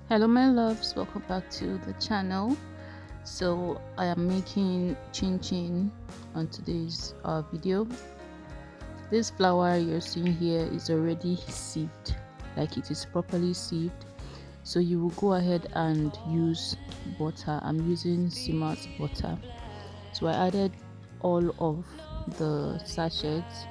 Hello my loves, welcome back to the channel. So I am making chin chin on today's video. This flour you're seeing here is already sieved, like it is properly sieved. So you will go ahead and use butter. I'm using smart butter. So I added all of the sachets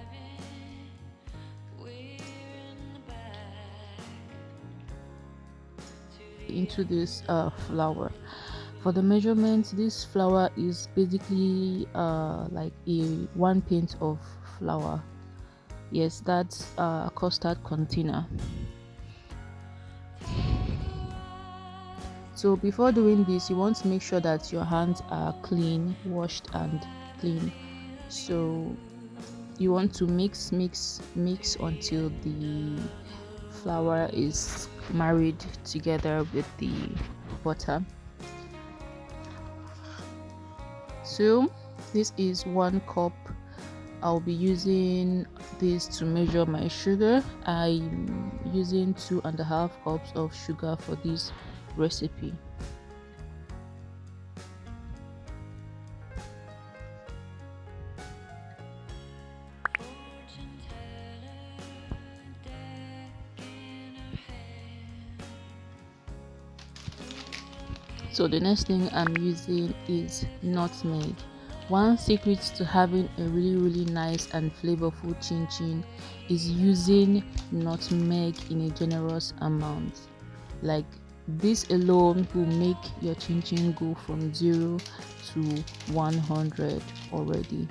into this flour. For the measurements, this flour is basically like a 1 pint of flour. Yes, that's a custard container. So before doing this, you want to make sure that your hands are clean, washed and clean. So you want to mix until the flour is married together with the butter. So this is 1 cup. I'll be using this to measure my sugar. I'm using 2.5 cups of sugar for this recipe. So the next thing I'm using is nutmeg. One secret to having a really nice and flavorful chin chin is using nutmeg in a generous amount. Like this alone will make your chin chin go from 0 to 100 already.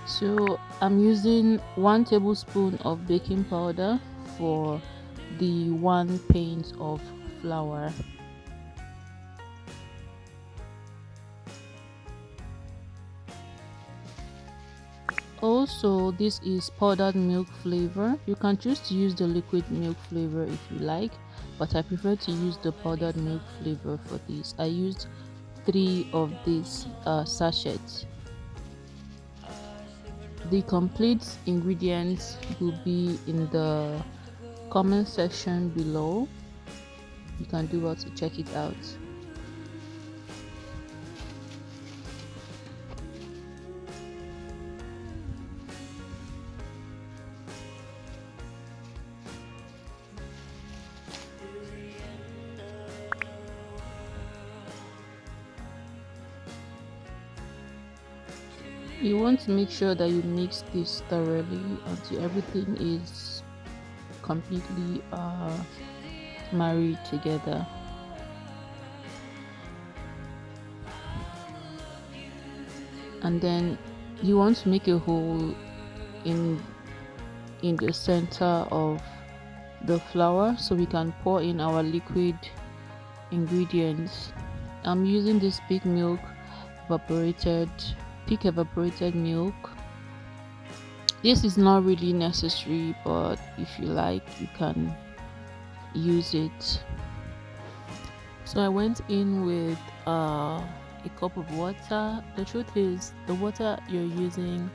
So I'm using 1 tablespoon of baking powder for the 1 pint of flour. Also, this is powdered milk flavor. You can choose to use the liquid milk flavor if you like, but I prefer to use the powdered milk flavor for this. I used 3 of these sachets. The complete ingredients will be in the comment section below. You can do well to check it out. You want to make sure that you mix this thoroughly until everything is completely married together. And then you want to make a hole in the center of the flour so we can pour in our liquid ingredients. I'm using this peak evaporated milk. This is not really necessary, but if you like you can use it. So I went in with a cup of water. The truth is the water you're using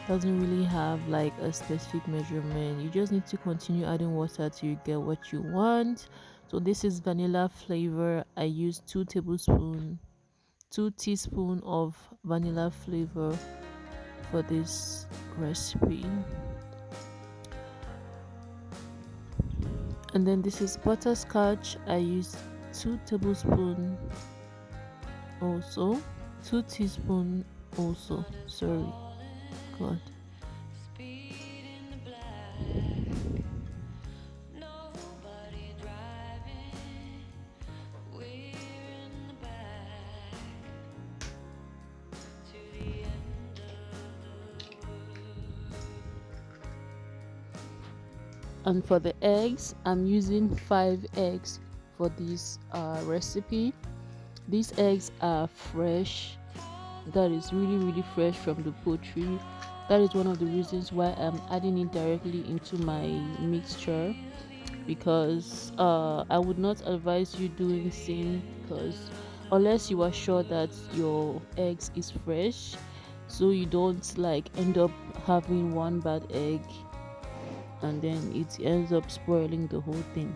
doesn't really have like a specific measurement. You just need to continue adding water till you get what you want. So this is vanilla flavor. I used 2 teaspoons of vanilla flavor for this recipe. And then this is butterscotch. I used 2 tablespoons also, 2 teaspoons also, sorry, god. And for the eggs, I'm using 5 eggs for this recipe. These eggs are fresh, that is really fresh from the poultry. That is one of the reasons why I'm adding it directly into my mixture, because I would not advise you doing because unless you are sure that your eggs is fresh, so you don't like end up having one bad egg and then it ends up spoiling the whole thing.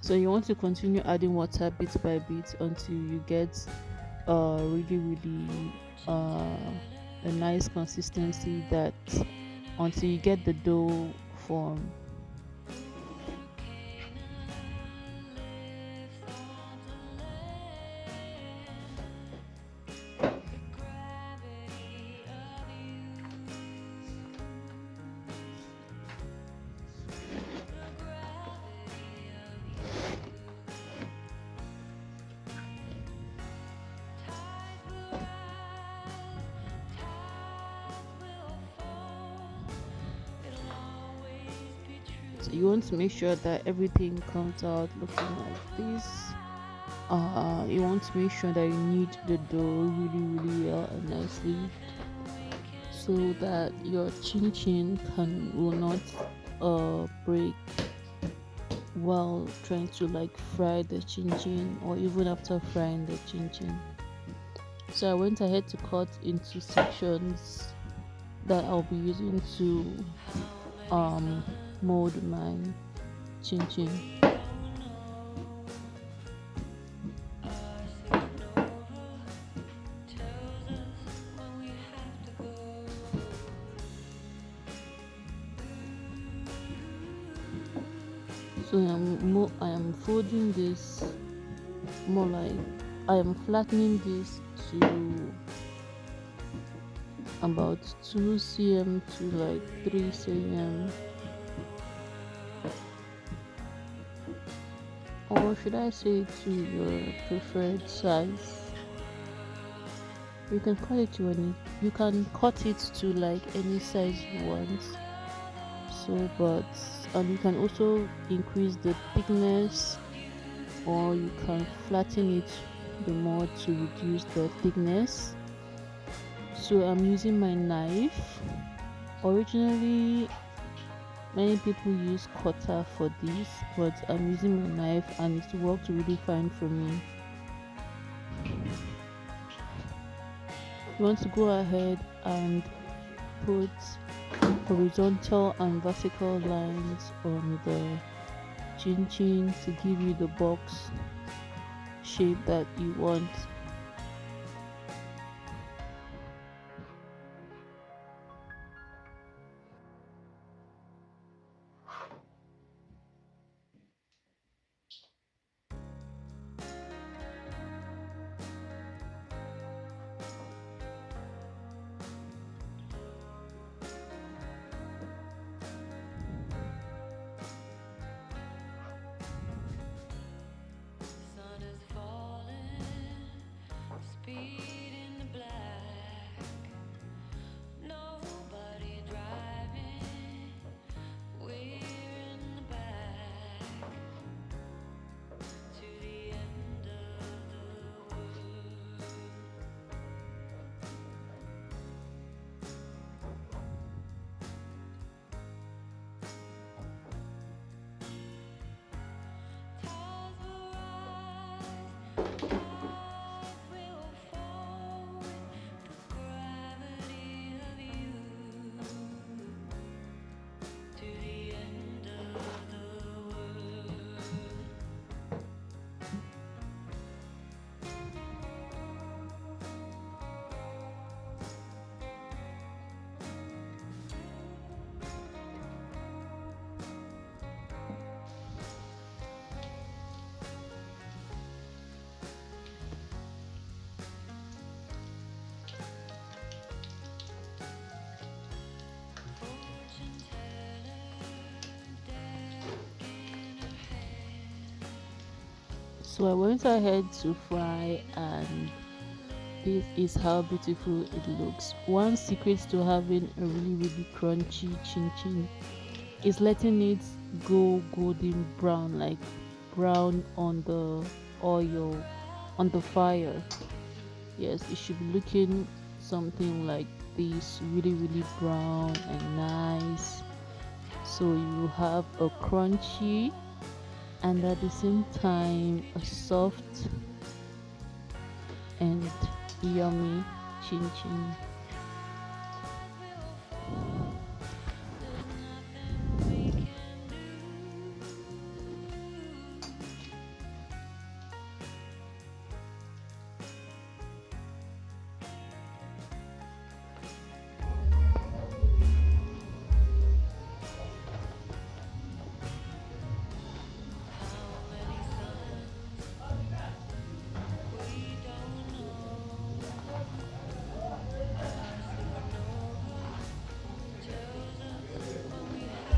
So you want to continue adding water bit by bit until you get really a nice consistency, that until you get the dough form. So you want to make sure that everything comes out looking like this. You want to make sure that you knead the dough really well and nicely, so that your chin chin can will not break while trying to like fry the chin chin, or even after frying the chin chin. So I went ahead to cut into sections that I'll be using to um mold my chin chin. So I am folding this more like, I am flattening this to about 2 cm to like 3 cm, or should I say to your preferred size. You can cut it to any, you can cut it to like any size you want. So but and you can also increase the thickness, or you can flatten it the more to reduce the thickness. So I'm using my knife. Originally many people use cutter for this, but I'm using my knife and it worked really fine for me. You want to go ahead and put horizontal and vertical lines on the chin chin to give you the box shape that you want. So I went ahead to fry, and this is how beautiful it looks. One secret to having a really crunchy chin chin is letting it go golden brown, like brown on the oil, on the fire. Yes, it should be looking something like this, really really brown and nice. So you have a crunchy and at the same time a soft and yummy chin chin.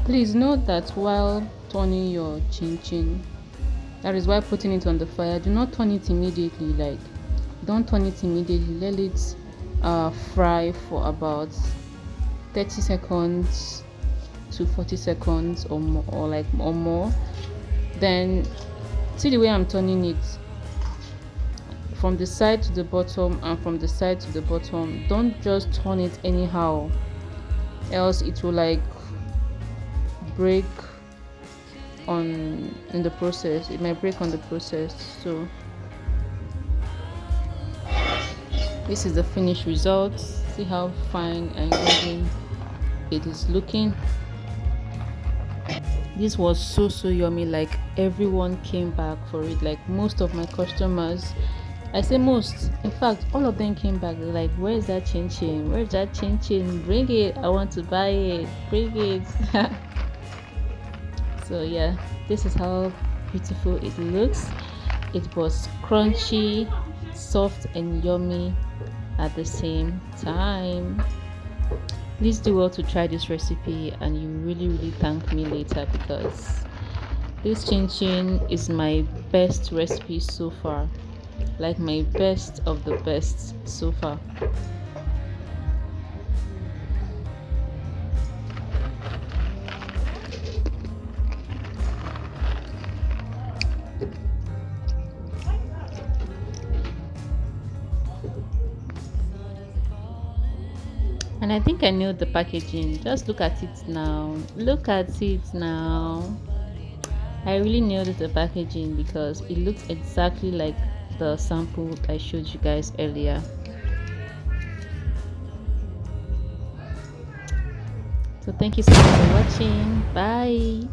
Please note that while turning your chin chin, that is why putting it on the fire, do not turn it immediately. Like, don't turn it immediately. Let it fry for about 30 seconds to 40 seconds or more, or more. Then see the way I'm turning it from the side to the bottom and from the side to the bottom. Don't just turn it anyhow, else it will like break on in the process. It might break on the process. So this is the finished result. See how fine and golden it is looking. This was so yummy. Like, everyone came back for it. Like, most of my customers, I say most, in fact all of them came back. They're like, where's that chin chin, where's that chin chin, bring it, I want to buy it, bring it. So yeah, this is how beautiful it looks. It was crunchy, soft and yummy at the same time. Please do well to try this recipe and you really thank me later, because this chin chin is my best recipe so far, like my best of the best so far. And I think I know the packaging. Just look at it now. Look at it now. I really nailed the packaging because it looks exactly like the sample I showed you guys earlier. So thank you so much for watching. Bye.